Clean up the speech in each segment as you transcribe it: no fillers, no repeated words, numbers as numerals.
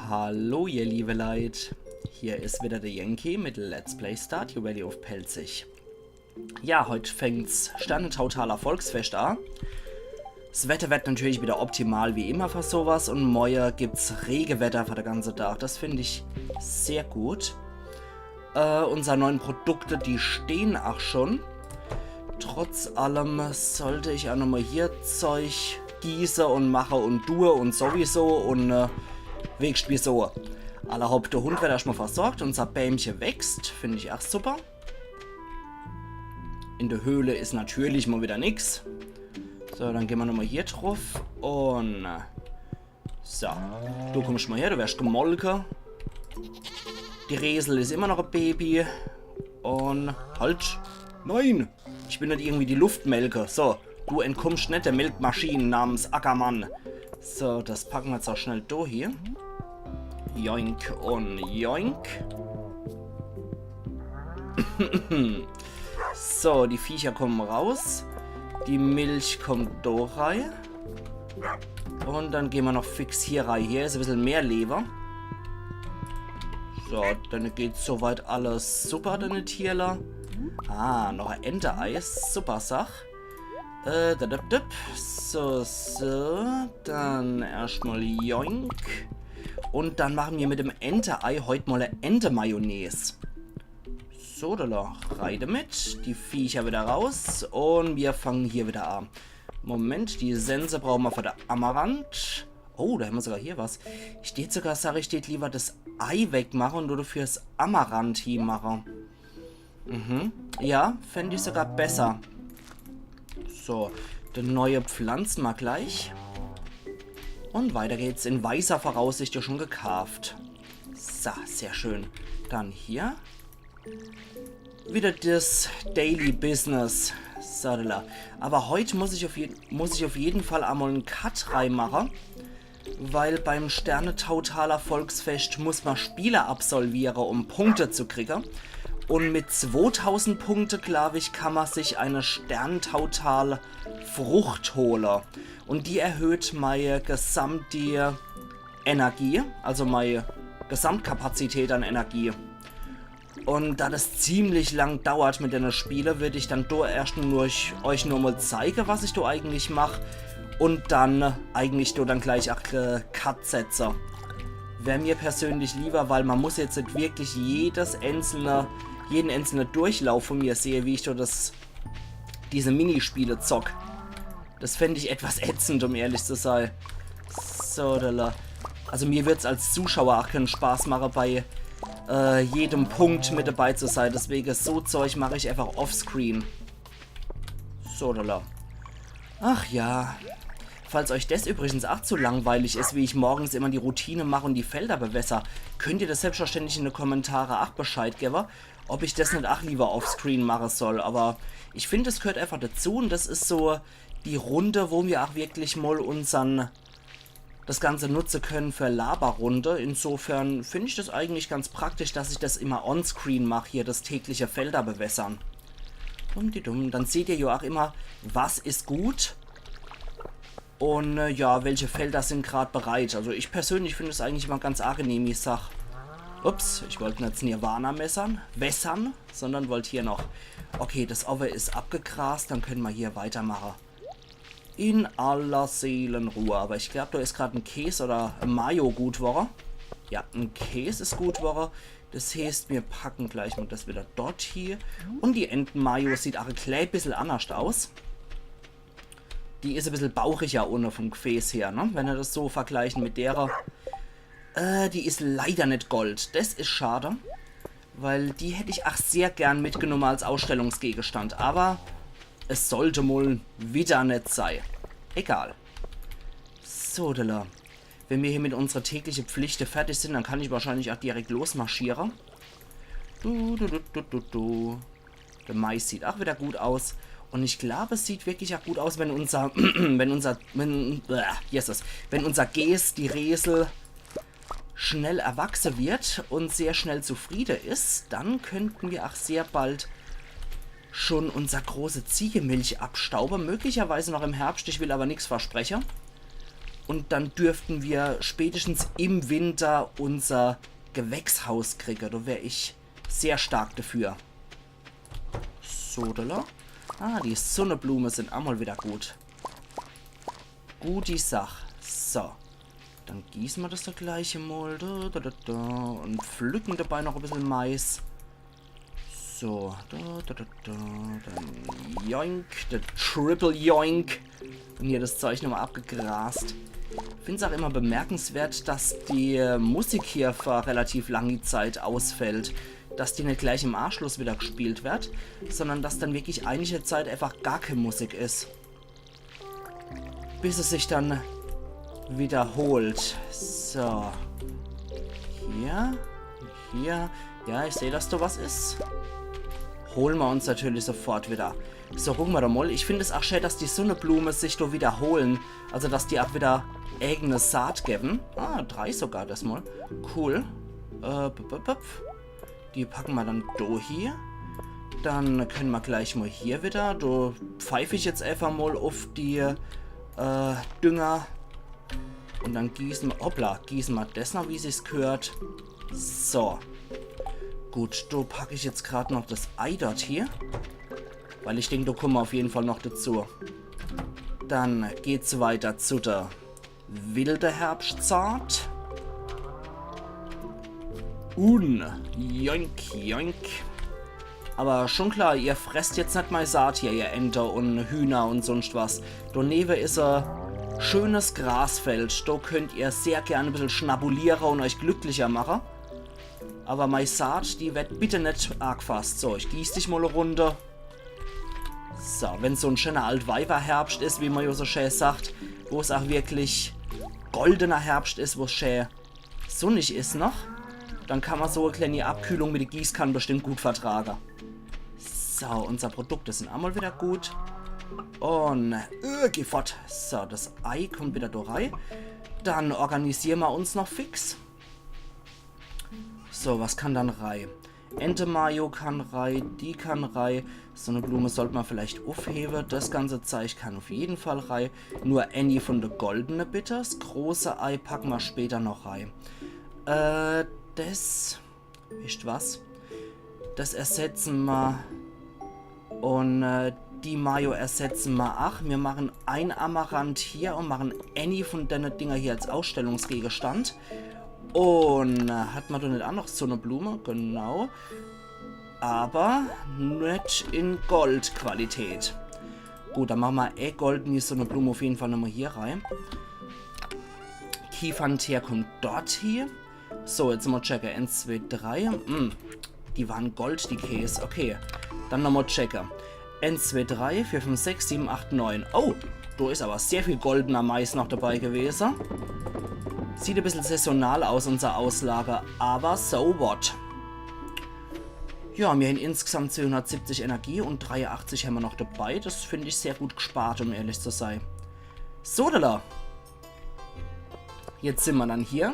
Hallo ihr liebe Leid, hier ist wieder der Yankee mit Let's Play Stardew Valley auf Pelzig. Ja, heute fängt's Sternentautaler Volksfest an. Das Wetter wird natürlich wieder optimal wie immer für sowas und morgen gibt's Regenwetter für den ganzen Tag. Das finde ich sehr gut. Unsere neuen Produkte, die stehen auch schon. Trotz allem sollte ich auch nochmal hier Zeug gieße und mache und tue und sowieso und wächst wie so. Allerhaupt der Hund wird erstmal versorgt, unser Bäumchen wächst, finde ich auch super. In der Höhle ist natürlich mal wieder nichts. So, dann gehen wir nochmal hier drauf und so, du kommst mal her, du wirst gemolken. Die Resel ist immer noch ein Baby und halt, nein, ich bin nicht irgendwie die Luftmelke. So, du entkommst nicht der Melkmaschine namens Ackermann. So, das packen wir jetzt auch schnell durch hier. Joink und joink. So, die Viecher kommen raus. Die Milch kommt da rein. Und dann gehen wir noch fix hier rein. Hier ist ein bisschen mehr Leber. So, dann geht soweit alles super, deine Tierler. Ah, noch ein Entereis. Super Sach. So, dann erstmal joink. Und dann machen wir mit dem Enterei heute mal eine Ente-Mayonnaise. So, da reite mit. Die Viecher wieder raus. Und wir fangen hier wieder an. Moment, die Sense brauchen wir für den Amaranth. Oh, da haben wir sogar hier was. Ich steht sogar, sage ich, steht lieber das Ei wegmachen und oder fürs Amaranth hier machen. Ja, fände ich sogar besser. So, den neue pflanzen wir gleich. Und weiter geht's in weißer Voraussicht ja schon gekauft. So, sehr schön. Dann hier. Wieder das Daily Business. So, aber heute muss ich auf jeden Fall einmal einen Cut reinmachen. Weil beim Sternentautaler Volksfest muss man Spiele absolvieren, um Punkte zu kriegen. Und mit 2000 Punkte, glaube ich, kann man sich eine Sternentautal Frucht holen. Und die erhöht meine gesamte Energie, also meine Gesamtkapazität an Energie. Und da das ziemlich lang dauert mit den Spielen, würde ich dann erst nur euch nur mal zeigen, was ich da eigentlich mache. Und dann eigentlich dann gleich auch Cut setze. Wäre mir persönlich lieber, weil man muss jetzt nicht wirklich jeden einzelnen Durchlauf von mir sehen, wie ich da diese Minispiele zock. Das fände ich etwas ätzend, um ehrlich zu sein. So, also mir wird es als Zuschauer auch keinen Spaß machen, bei jedem Punkt mit dabei zu sein. Deswegen so Zeug mache ich einfach offscreen. So, ach ja. Falls euch das übrigens auch zu langweilig ist, wie ich morgens immer die Routine mache und die Felder bewässer, könnt ihr das selbstverständlich in den Kommentaren auch Bescheid geben, ob ich das nicht auch lieber offscreen machen soll. Aber ich finde, es gehört einfach dazu und das ist so die Runde, wo wir auch wirklich mal das Ganze nutzen können für Laberrunde. Insofern finde ich das eigentlich ganz praktisch, dass ich das immer onscreen mache, hier das tägliche Felder bewässern. Dann seht ihr ja auch immer, was ist gut. Und ja, welche Felder sind gerade bereit. Also ich persönlich finde es eigentlich immer ganz angenehm, ich sag. Ups, ich wollte nicht Nirvana wässern, sondern wollte hier noch. Okay, das Over ist abgegrast, dann können wir hier weitermachen. In aller Seelenruhe. Aber ich glaube, da ist gerade ein Käse oder ein Mayo gut geworden. Ja, ein Käse ist gut geworden. Das heißt, wir packen gleich mal das wieder dort hier. Und die Enten-Mayo sieht auch ein klein bisschen anders aus. Die ist ein bisschen bauchiger ohne vom Gefäß her, ne? Wenn wir das so vergleichen mit derer. Die ist leider nicht Gold. Das ist schade. Weil die hätte ich auch sehr gern mitgenommen als Ausstellungsgegenstand. Aber es sollte wohl wieder nicht sein. Egal. So, wenn wir hier mit unserer täglichen Pflicht fertig sind, dann kann ich wahrscheinlich auch direkt losmarschieren. Der Mais sieht auch wieder gut aus. Und ich glaube, es sieht wirklich auch gut aus, wenn unser Geäß, die Resel, schnell erwachsen wird und sehr schnell zufrieden ist. Dann könnten wir auch sehr bald schon unser große Ziegenmilch abstauben. Möglicherweise noch im Herbst, ich will aber nichts versprechen. Und dann dürften wir spätestens im Winter unser Gewächshaus kriegen. Da wäre ich sehr stark dafür. So, da. Ah, die Sonnenblumen sind auch mal wieder gut. Gute Sache. So. Dann gießen wir das da gleich mal. Und pflücken dabei noch ein bisschen Mais. So. Dann Joink. Der Triple Joink. Und hier das Zeug nochmal abgegrast. Ich finde es auch immer bemerkenswert, dass die Musik hier für relativ lange Zeit ausfällt. Dass die nicht gleich im Anschluss wieder gespielt wird, sondern dass dann wirklich einige Zeit einfach gar keine Musik ist. Bis es sich dann wiederholt. So. Hier. Hier. Ja, ich sehe, dass da was ist. Holen wir uns natürlich sofort wieder. So, gucken wir doch mal. Ich finde es auch schön, dass die Sonnenblumen sich da wiederholen. Also, dass die auch wieder eigene Saat geben. Ah, 3 sogar das mal. Cool. Die packen wir dann da hier. Dann können wir gleich mal hier wieder. Da pfeife ich jetzt einfach mal auf die Dünger. Und dann gießen wir, hoppla, gießen wir das noch, wie es sich gehört. So. Gut, da packe ich jetzt gerade noch das Ei dort hier. Weil ich denke, da kommen wir auf jeden Fall noch dazu. Dann geht's weiter zu der wilde Herbstsaat. Joink, joink. Aber schon klar, ihr fresst jetzt nicht mal Saat hier, ihr Enter und Hühner und sonst was. Daneben ist ein schönes Grasfeld. Da könnt ihr sehr gerne ein bisschen schnabulieren und euch glücklicher machen. Aber meine Saat, die wird bitte nicht arg fast. So, ich gieße dich mal eine Runde. So, wenn so ein schöner Altweiberherbst ist, wie man ja so schön sagt, wo es auch wirklich goldener Herbst ist, wo es schön sonnig ist noch, dann kann man so eine kleine Abkühlung mit der Gießkanne bestimmt gut vertragen. So, unser Produkt ist einmal wieder gut. Und, geh fort. So, das Ei kommt wieder da rein. Dann organisieren wir uns noch fix. So, was kann dann rein? Ente Mayo kann rein, die kann rein. So eine Blume sollte man vielleicht aufheben. Das ganze Zeug kann auf jeden Fall rein. Nur Annie von der goldene bitte. Das große Ei packen wir später noch rein. Das... Wisst was? Das ersetzen wir. Und die Mayo ersetzen wir auch. Wir machen ein Amaranth hier und machen Annie von den Dinger hier als Ausstellungsgegenstand. Und hat man da nicht auch noch so eine Blume? Genau. Aber nicht in Goldqualität. Gut, dann machen wir golden so eine Blume auf jeden Fall nochmal hier rein. Kiefernteer kommt dort hier. So, jetzt mal checken. 1, 2, 3. Die waren Gold, die Käse. Okay. Dann nochmal checken. 1, 2, 3, 4, 5, 6, 7, 8, 9. Oh, da ist aber sehr viel goldener Mais noch dabei gewesen. Sieht ein bisschen saisonal aus, unser Auslager. Aber so what? Ja, wir haben insgesamt 270 Energie und 83 haben wir noch dabei. Das finde ich sehr gut gespart, um ehrlich zu sein. So, da. Jetzt sind wir dann hier.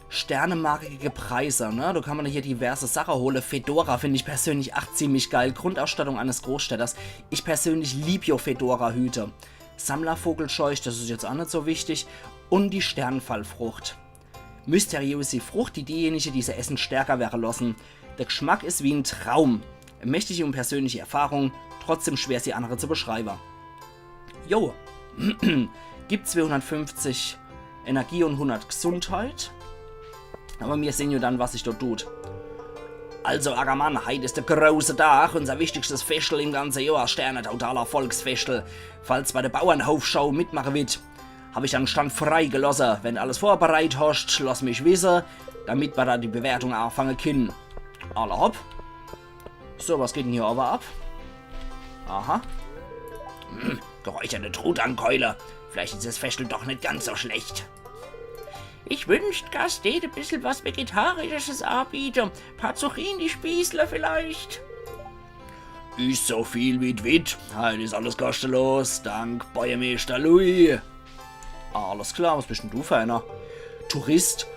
Sternemarkige Preise, ne? Da kann man hier diverse Sachen holen. Fedora finde ich persönlich auch ziemlich geil. Grundausstattung eines Großstädters. Ich persönlich liebe ja Fedora-Hüte. Sammlervogelscheuch, das ist jetzt auch nicht so wichtig. Und die Sternfallfrucht. Mysteriöse Frucht, die diejenige, die sie essen, stärker werden lassen. Der Geschmack ist wie ein Traum. Mächtige und persönliche Erfahrung, trotzdem schwer sie andere zu beschreiben. Jo. Gibt 250 Energie und 100 Gesundheit. Aber wir sehen ja dann, was sich dort tut. Also, Ackermann, heute ist der große Tag, unser wichtigstes Festel im ganzen Jahr, Sterne totaler Volksfestel. Falls bei der Bauernhofschau mitmachen wird, habe ich einen Stand freigelassen. Wenn alles vorbereitet hast, lass mich wissen, damit wir da die Bewertung anfangen können. Alle hopp. So, was geht denn hier aber ab? Aha. Geräucherte Truthahn-Keule. Vielleicht ist das Festel doch nicht ganz so schlecht. Ich wünschte, Gast hätte ein bisschen was Vegetarisches anbieten. Paar Zucchini-Spießler vielleicht. Ist so viel wie Dwitt. Heute ist alles kostenlos. Dank Bäuermeister Louis. Alles klar, was bist denn du für einer? Tourist?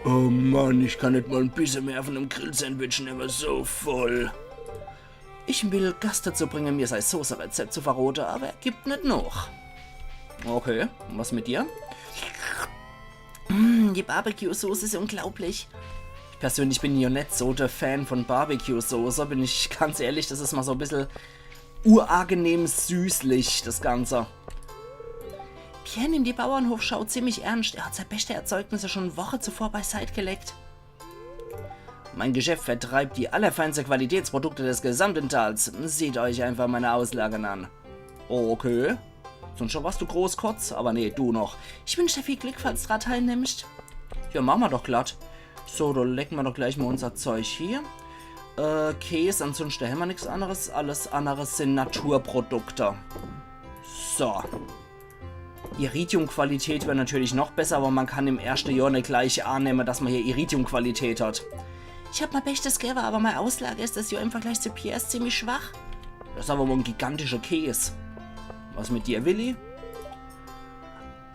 Oh Mann, ich kann nicht mal ein bisschen mehr von einem Grillsandwich nehmen, so voll. Ich will Gast dazu bringen, mir sein Soße-Rezept zu verraten, aber er gibt nicht noch. Okay, und was mit dir? Die Barbecue-Soße ist unglaublich. Ich persönlich bin ja nicht so der Fan von Barbecue-Soße, bin ich ganz ehrlich, das ist mal so ein bisschen urangenehm süßlich, das Ganze. Pierre nimmt die Bauernhofschau ziemlich ernst. Er hat seine beste Erzeugnisse schon eine Woche zuvor beiseite gelegt. Mein Geschäft vertreibt die allerfeinsten Qualitätsprodukte des gesamten Tals. Seht euch einfach meine Auslagen an. Okay. Sonst schon was du Großkotz? Aber nee, du noch. Ich wünsche dir viel Glück, falls du daran teilnimmst. Ja, machen wir doch glatt. So, dann lecken wir doch gleich mal unser Zeug hier. Käse, ansonsten haben wir nichts anderes. Alles andere sind Naturprodukte. So. Iridium-Qualität wäre natürlich noch besser, aber man kann im ersten Jahr nicht gleich annehmen, dass man hier Iridium-Qualität hat. Ich habe mein bestes gegeben, aber meine Auslage ist das Jahr im Vergleich zu Pierre ziemlich schwach. Das ist aber wohl ein gigantischer Käse. Was mit dir, Willi?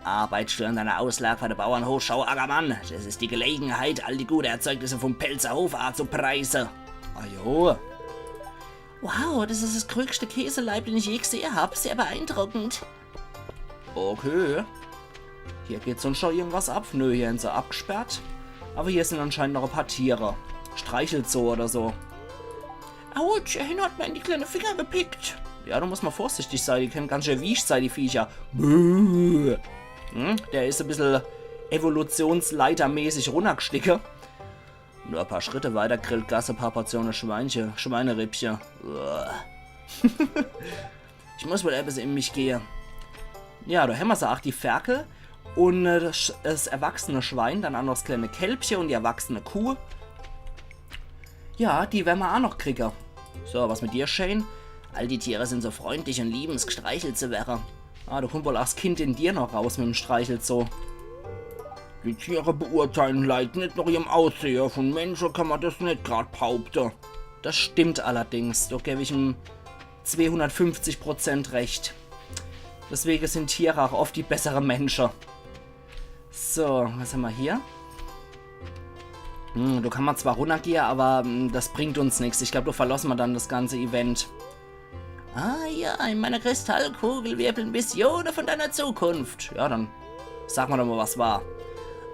Arbeitest du an deiner Auslage bei der Bauernhofschau, Ackermann? Das ist die Gelegenheit, all die guten Erzeugnisse vom Pelzer Hofart zu preisen. Ah jo. Wow, das ist das größte Käseleib, den ich je gesehen habe. Sehr beeindruckend. Okay. Hier geht sonst schon irgendwas ab. Nö, hier sind sie abgesperrt. Aber hier sind anscheinend noch ein paar Tiere. Streichelt so oder so. Autsch, er hat mir in die kleinen Finger gepickt. Ja, da muss man vorsichtig sein. Die können ganz schön wiech sein, die Viecher. Der ist ein bisschen evolutionsleitermäßig runtergestiegen. Nur ein paar Schritte weiter grillt Gas ein paar Portionen Schweinerippchen. Ich muss wohl etwas in mich gehen. Ja, da haben wir sie auch, die Ferkel und das erwachsene Schwein, dann auch noch das kleine Kälbchen und die erwachsene Kuh. Ja, die werden wir auch noch kriegen. So, was mit dir, Shane? All die Tiere sind so freundlich und lieben es gestreichelt zu werden. Ah, da kommt wohl auch das Kind in dir noch raus mit dem Streichelzoo. Die Tiere beurteilen Leid nicht nach ihrem Aussehen. Von Menschen kann man das nicht gerade behaupten. Das stimmt allerdings. Da gebe ich ihm 250% recht. Deswegen sind Tiere auch oft die besseren Menschen. So, was haben wir hier? Da kann man zwar runtergehen, aber das bringt uns nichts. Ich glaube, da verlassen wir dann das ganze Event. Ah ja, in meiner Kristallkugel wirbeln Visionen von deiner Zukunft. Ja, dann sag mal doch mal, was war.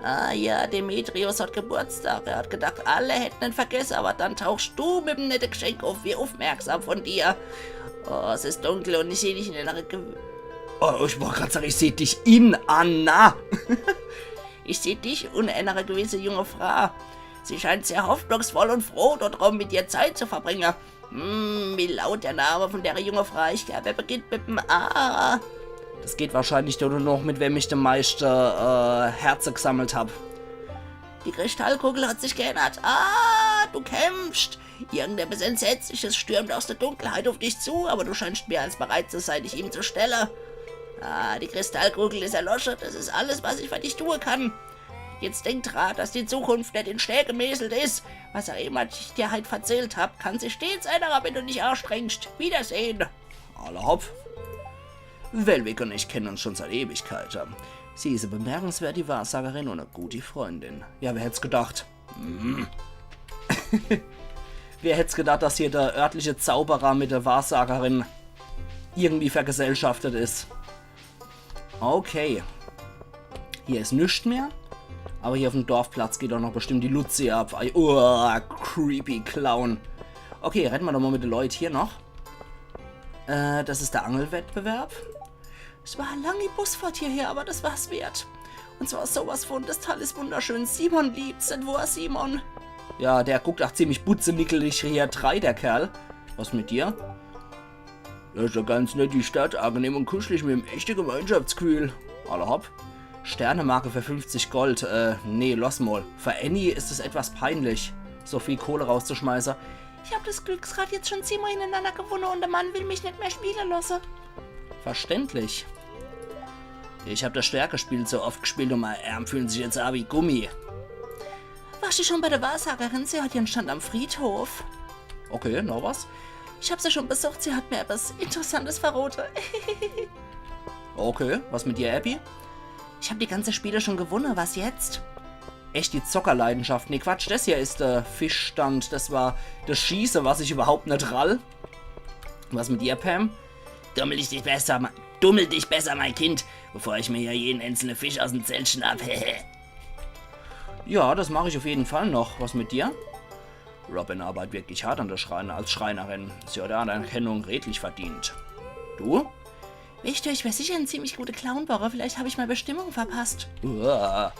Ah ja, Demetrius hat Geburtstag. Er hat gedacht, alle hätten ihn vergessen, aber dann tauchst du mit dem netten Geschenk auf. Wie aufmerksam von dir. Oh, es ist dunkel und ich sehe dich in der Oh, ich wollte gerade sagen, ich sehe dich in Anna. Ich sehe dich und eine gewisse junge Frau. Sie scheint sehr hoffnungsvoll und froh, dort rum mit dir Zeit zu verbringen. Wie laut der Name von der jungen Frau? Ich glaube, er beginnt mit dem A. Das geht wahrscheinlich nur noch, mit wem ich den meisten Herzen gesammelt habe. Die Kristallkugel hat sich geändert. Ah, du kämpfst. Irgendetwas Entsetzliches stürmt aus der Dunkelheit auf dich zu, aber du scheinst mehr als bereit zu sein, dich ihm zu stellen. Ah, die Kristallkugel ist erloschen. Das ist alles, was ich für dich tun kann. Jetzt denk dran, dass die Zukunft nicht in Schnee gemäßelt ist. Was auch immer ich dir halt erzählt habe, kann sich stets ändern, wenn du dich anstrengst. Wiedersehen. Alle hopp. Velwick und ich kennen uns schon seit Ewigkeiten. Sie ist eine bemerkenswerte Wahrsagerin und eine gute Freundin. Ja, wer hätte es gedacht? Wer hätte es gedacht, dass hier der örtliche Zauberer mit der Wahrsagerin irgendwie vergesellschaftet ist? Okay. Hier ist nichts mehr. Aber hier auf dem Dorfplatz geht auch noch bestimmt die Luzi ab. Oh, creepy Clown. Okay, retten wir doch mal mit den Leuten hier noch. Das ist der Angelwettbewerb. Es war eine lange Busfahrt hierher, aber das war's wert. Und zwar sowas von, das Tal ist wunderschön. Simon liebt's, denn wo ist Simon? Ja, der guckt auch ziemlich butzenickelig hier 3, der Kerl. Was mit dir? Das ist ja ganz nett, die Stadt, angenehm und kuschelig mit dem echten Gemeinschaftsgefühl. Alle hopp. Sternemarke für 50 Gold. Nee, lass mal. Für Annie ist es etwas peinlich, so viel Kohle rauszuschmeißen. Ich habe das Glücksrad jetzt schon 10-mal hintereinander gewonnen und der Mann will mich nicht mehr spielen lassen. Verständlich. Ich habe das Stärkespiel so oft gespielt und meine Arme fühlen sich jetzt an wie Gummi. Warst du schon bei der Wahrsagerin? Sie hat ihren Stand am Friedhof. Okay, noch was? Ich habe sie schon besucht, sie hat mir etwas Interessantes verraten. Okay, was mit dir, Abby? Ich habe die ganze Spiele schon gewonnen, was jetzt? Echt die Zockerleidenschaft. Nee, Quatsch, das hier ist der Fischstand. Das war das Schießen, was ich überhaupt nicht rall. Was mit dir, Pam? Dummel dich besser, mein Kind, bevor ich mir hier jeden einzelnen Fisch aus dem Zelt schnapp. Ja, das mache ich auf jeden Fall noch. Was mit dir? Robin arbeitet wirklich hart an der als Schreinerin. Sie hat Anerkennung redlich verdient. Du? Ich wäre sicher eine ziemlich gute Clownwoche. Vielleicht habe ich mal Bestimmung verpasst. Uah.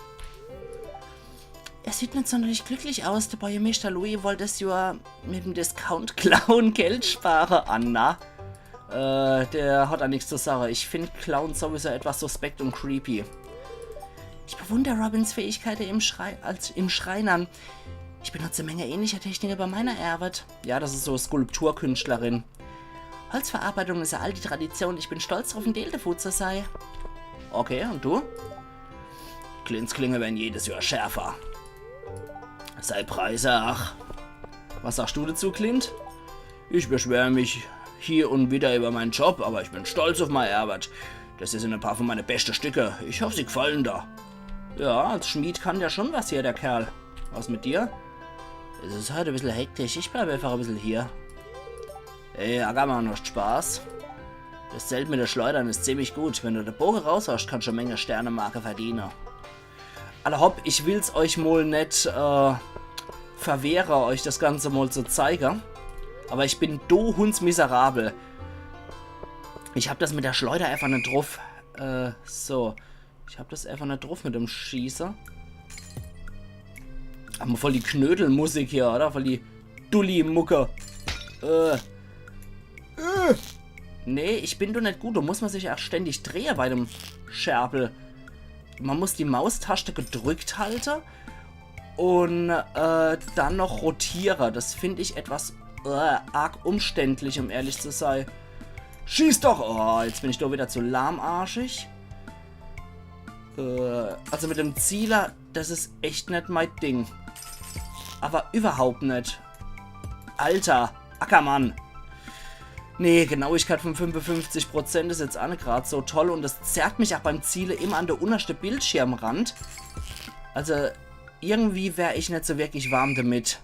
Er sieht nicht sonderlich glücklich aus. Der Boy Mr. Louis wollte es ja mit dem Discount-Clown Geld sparen. Anna. Der hat da nichts zu sagen. Ich finde Clown sowieso etwas suspekt und creepy. Ich bewundere Robins Fähigkeiten im Schreinern. Ich benutze eine Menge ähnlicher Techniken bei meiner Arbeit. Ja, das ist so Skulpturkünstlerin. Holzverarbeitung ist eine alte Tradition. Ich bin stolz darauf, ein Deltafood zu sein. Okay, und du? Clints Klinge werden jedes Jahr schärfer. Sei Preise, ach. Was sagst du dazu, Clint? Ich beschwere mich hier und wieder über meinen Job, aber ich bin stolz auf meine Arbeit. Das sind ein paar von meinen besten Stücke. Ich hoffe, sie gefallen da. Ja, als Schmied kann der schon was hier, der Kerl. Was mit dir? Es ist heute ein bisschen hektisch. Ich bleibe einfach ein bisschen hier. Ey, Ackermann, hast Spaß? Das Zelt mit den Schleudern ist ziemlich gut. Wenn du den Bogen raus hast, kannst du eine Menge Sternemarke verdienen. Alle hopp, ich will's euch mal nicht verwehren, euch das Ganze mal zu zeigen. Aber ich bin hundsmiserabel. Ich habe das mit der Schleuder einfach nicht drauf. So. Ich habe das einfach nicht drauf mit dem Schießer. Aber voll die Knödelmusik hier, oder? Voll die Dulli-Mucke. Nee, ich bin doch nicht gut. Da muss man sich auch ständig drehen bei dem Scherpel. Man muss die Maustaste gedrückt halten. Und dann noch rotieren. Das finde ich etwas arg umständlich, um ehrlich zu sein. Schieß doch! Oh, jetzt bin ich doch wieder zu lahmarschig. Also mit dem Zieler, das ist echt nicht mein Ding. Aber überhaupt nicht. Alter, Ackermann. Nee, Genauigkeit von 55% ist jetzt auch nicht gerade so toll. Und das zerrt mich auch beim Ziele immer an der untersten Bildschirmrand. Also, irgendwie wäre ich nicht so wirklich warm damit.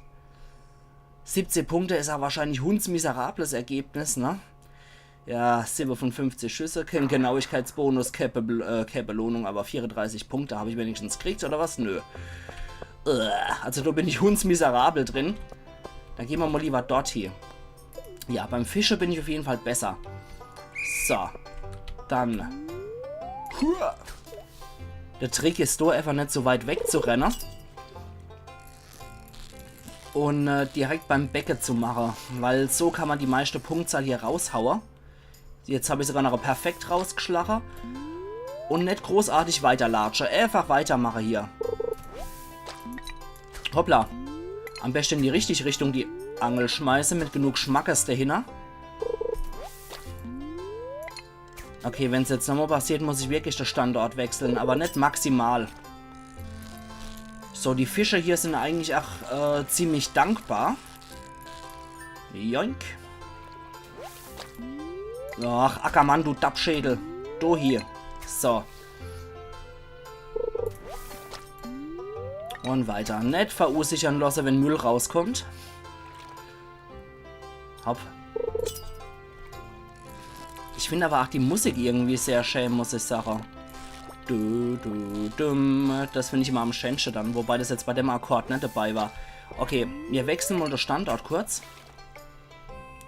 17 Punkte ist ja wahrscheinlich hundsmiserables Ergebnis, ne? Ja, 7 von 50 Schüsse, kein Genauigkeitsbonus, keine Belohnung, aber 34 Punkte habe ich wenigstens gekriegt, oder was? Nö. Also da bin ich hundsmiserabel drin. Dann gehen wir mal lieber dort hier. Ja, beim Fische bin ich auf jeden Fall besser. So. Dann. Der Trick ist da einfach nicht so weit weg zu rennen. Und direkt beim Becken zu machen. Weil so kann man die meiste Punktzahl hier raushauen. Jetzt habe ich sogar noch perfekt rausgeschlagen. Und nicht großartig weiterlatsche. Einfach weitermache hier. Hoppla. Am besten in die richtige Richtung die Angel schmeiße. Mit genug Schmackes dahinter. Okay, wenn es jetzt nochmal passiert, muss ich wirklich den Standort wechseln. Aber nicht maximal. So, die Fische hier sind eigentlich auch ziemlich dankbar. Joink. Ach, Ackermann, du Dappschädel. Du hier. So. Und weiter. Nicht verunsichern lassen, wenn Müll rauskommt. Hopp. Ich finde aber auch die Musik irgendwie sehr schön, muss ich sagen. Du, du, dumm. Das finde ich immer am schönsten dann. Wobei das jetzt bei dem Akkord nicht dabei war. Okay, wir wechseln mal den Standort kurz.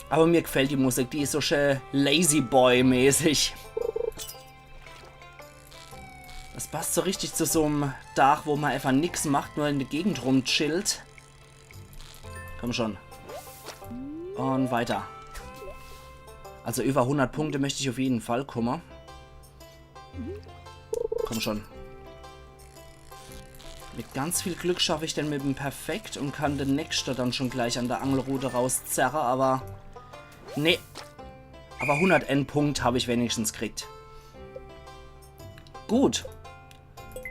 Aber mir gefällt die Musik, die ist so schön Lazy Boy-mäßig. Das passt so richtig zu so einem Tag, wo man einfach nichts macht, nur in der Gegend rumchillt. Komm schon. Und weiter. Also über 100 Punkte möchte ich auf jeden Fall kommen. Komm schon. Mit ganz viel Glück schaffe ich den mit dem Perfekt und kann den nächsten dann schon gleich an der Angelrute rauszerren, aber... Nee. Aber 100 Endpunkt habe ich wenigstens gekriegt. Gut.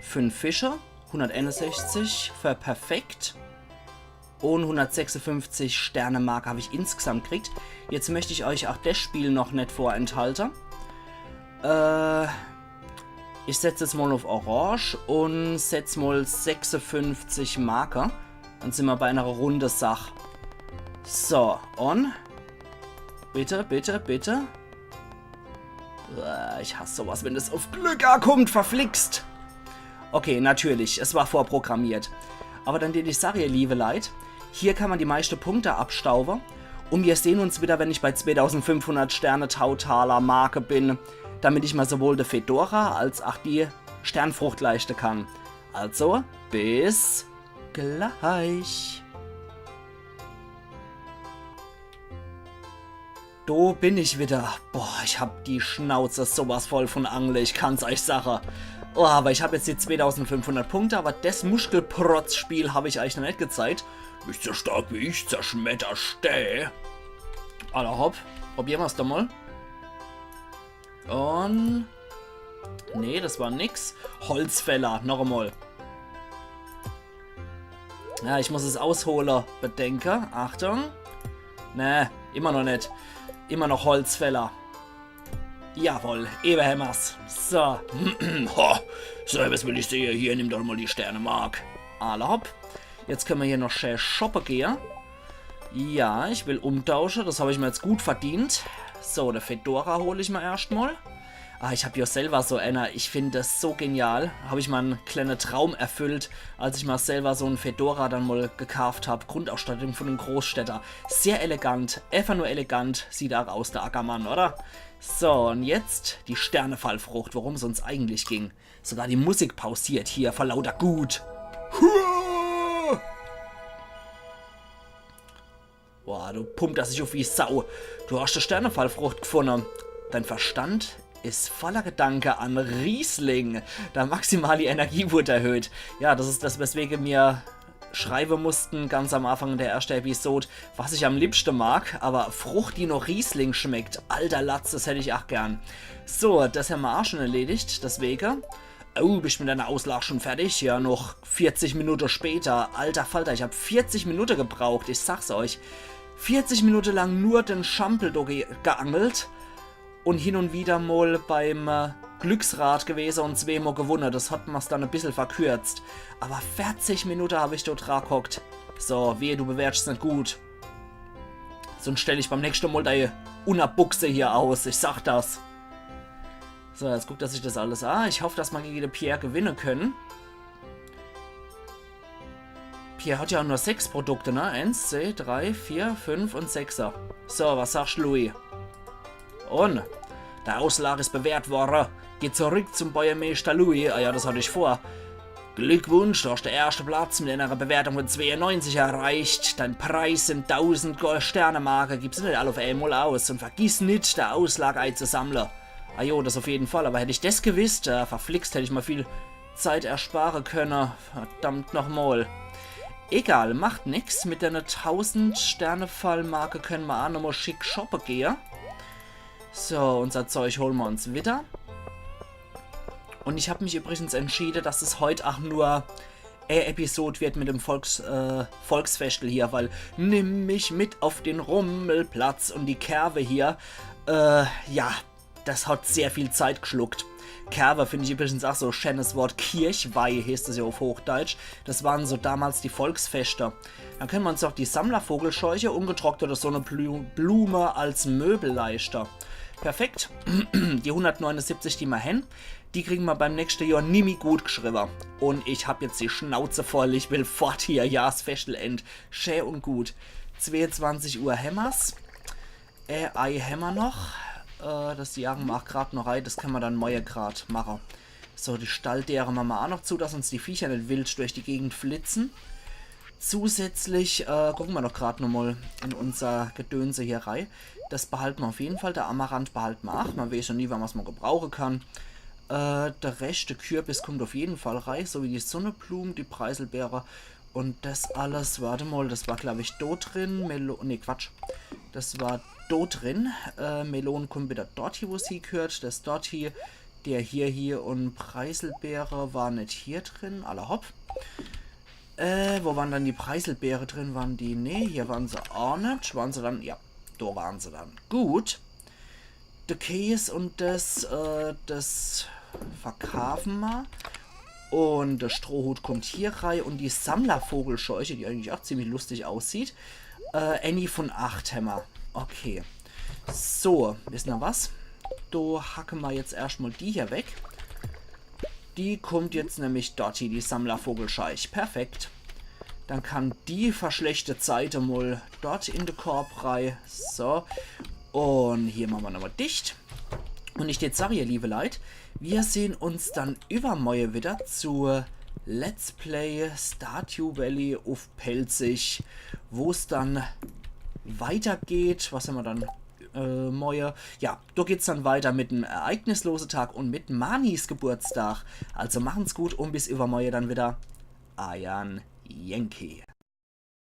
5 Fische, 161 für Perfekt. Und 156 Sternemarke habe ich insgesamt gekriegt. Jetzt möchte ich euch auch das Spiel noch nicht vorenthalten. Ich setze jetzt mal auf Orange und setze mal 56 Marker. Dann sind wir bei einer Runde Sache. So, on. Bitte, bitte, bitte. Ich hasse sowas, wenn das auf Glück kommt, verflixt. Okay, natürlich, es war vorprogrammiert. Aber dann die Sache, ihr liebe Leute, hier kann man die meisten Punkte abstauben. Und wir sehen uns wieder, wenn ich bei 2500 Sterne totaler Marke bin, damit ich mal sowohl die Fedora als auch die Sternfrucht leisten kann. Also, bis gleich. Da bin ich wieder. Boah, ich hab die Schnauze sowas voll von Angle, ich kann's euch sagen. Oh, aber ich habe jetzt die 2500 Punkte, aber das Muskelprotz-Spiel habe ich euch noch nicht gezeigt. Nicht so stark wie ich, zerschmetterste. Alter, hopp. Probieren wir es doch mal. Und... Nee, das war nix. Holzfäller, noch einmal. Ja, ich muss es ausholen, bedenke. Achtung. Nee, immer noch nicht. Immer noch Holzfäller. Jawohl, Eberhämmers. So. So, was will ich sehen? Hier, nimm doch mal die Sterne, Mark. Alle hopp. Jetzt können wir hier noch schnell shoppen gehen. Ja, ich will umtauschen. Das habe ich mir jetzt gut verdient. So, der Fedora hole ich mal erstmal. Ah, ich habe ja selber so einer. Ich finde das so genial. Habe ich mal einen kleinen Traum erfüllt, als ich mal selber so einen Fedora dann mal gekauft habe. Grundausstattung von einem Großstädter. Sehr elegant. Einfach nur elegant sieht er aus, der Ackermann, oder? So, und jetzt die Sternefallfrucht, worum es uns eigentlich ging. Sogar die Musik pausiert hier vor lauter Gut. Boah, du pumpt das sich auf wie Sau. Du hast die Sternefallfrucht gefunden. Dein Verstand ist voller Gedanke an Riesling, da maximal die Energie wurde erhöht. Ja, das ist das, weswegen wir schreiben mussten, ganz am Anfang der ersten Episode, was ich am liebsten mag, aber Frucht, die noch Riesling schmeckt, alter Latz, das hätte ich auch gern. So, das haben wir auch schon erledigt, deswegen... Oh, bist du mit deiner Auslage schon fertig? Ja, noch 40 Minuten später. Alter Falter, ich habe 40 Minuten gebraucht, ich sag's euch. 40 Minuten lang nur den Schampel geangelt und hin und wieder mal beim Glücksrad gewesen und zweimal gewonnen. Das hat man dann ein bisschen verkürzt. Aber 40 Minuten habe ich dort rangehockt. So, wehe, du bewertest nicht gut. Sonst stelle ich beim nächsten Mal deine Unterbuchse hier aus. Ich sag das. So, jetzt guckt er sich das alles an. Ich hoffe, dass wir gegen den Pierre gewinnen können. Pierre hat ja nur 6 Produkte, ne? 1, 2, 3, 4, 5 und 6er. So, was sagst du, Louis? Und der Auslage ist bewährt worden. Geh zurück zum Bäuermeister Louis. Ah ja, das hatte ich vor. Glückwunsch, du hast den ersten Platz mit einer Bewertung von 92 erreicht. Dein Preis sind 1000 Sterne-Marke. Gib's nicht alle auf einmal aus. Und vergiss nicht, der Auslage einzusammeln. Ah jo, das auf jeden Fall. Aber hätte ich das gewusst, verflixt, hätte ich mal viel Zeit ersparen können. Verdammt nochmal. Egal, macht nix. Mit der 1000 Sterne-Fallmarke können wir auch nochmal schick shoppen gehen. So, unser Zeug holen wir uns wieder. Und ich habe mich übrigens entschieden, dass es heute auch nur Episode wird mit dem Volksfestel hier, weil nimm mich mit auf den Rummelplatz und die Kerwe hier, ja, das hat sehr viel Zeit geschluckt. Kerwe finde ich übrigens auch so ein schönes Wort. Kirchweih heißt es ja auf Hochdeutsch. Das waren so damals die Volksfeste. Dann können wir uns auch die Sammlervogelscheuche, ungetrocknete Sonnenblume als Möbelleister. Perfekt. Die 179, die wir haben, die kriegen wir beim nächsten Jahr nimmer gut geschrieben. Und ich habe jetzt die Schnauze voll. Ich will fort hier. Ja, das Festelend. Schön und gut. 22 Uhr Hämmers. Ei Hämmer noch. Das jagen wir auch gerade noch rein. Das können wir dann morgen gerade machen. So, die Stalldäre machen wir auch noch zu, dass uns die Viecher nicht wild durch die Gegend flitzen. Zusätzlich gucken wir doch gerade nochmal in unser Gedönse hier rein. Das behalten wir auf jeden Fall. Der Amaranth behalten wir auch. Man weiß ja nie, wann man es mal gebrauchen kann. Der rechte Kürbis kommt auf jeden Fall rein. So wie die Sonnenblumen, die Preiselbeere. Und das alles, warte mal, das war glaube ich dort drin. Ne, Quatsch. Das war dort drin. Melonen kommt wieder dort hier, wo es hingehört. Das dort hier. Der hier und Preiselbeere war nicht hier drin. Alle hopp. Wo waren dann die Preiselbeere drin? Waren die? Ne, hier waren sie auch nicht. Waren sie dann? Ja, da waren sie dann. Gut. Der Käse und das verkaufen wir. Und der Strohhut kommt hier rein. Und die Sammlervogelscheuche, die eigentlich auch ziemlich lustig aussieht. Annie von 8 Hämmer. Okay. So, wisst ihr was? Da hacken wir jetzt erstmal die hier weg. Die kommt jetzt nämlich dort hier, die Sammlervogelscheuche. Perfekt. Dann kann die verschlechte Seite mal dort in den Korb rein. So. Und hier machen wir nochmal dicht. Und ich jetzt sage, ihr liebe Leute, wir sehen uns dann übermorgen wieder zu Let's Play Stardew Valley auf Pelzig, wo es dann weitergeht. Was haben wir dann? Morgen. Ja, da geht es dann weiter mit dem ereignislosen Tag und mit Manis Geburtstag. Also machen's gut und bis übermorgen dann wieder. Ayan Yankee.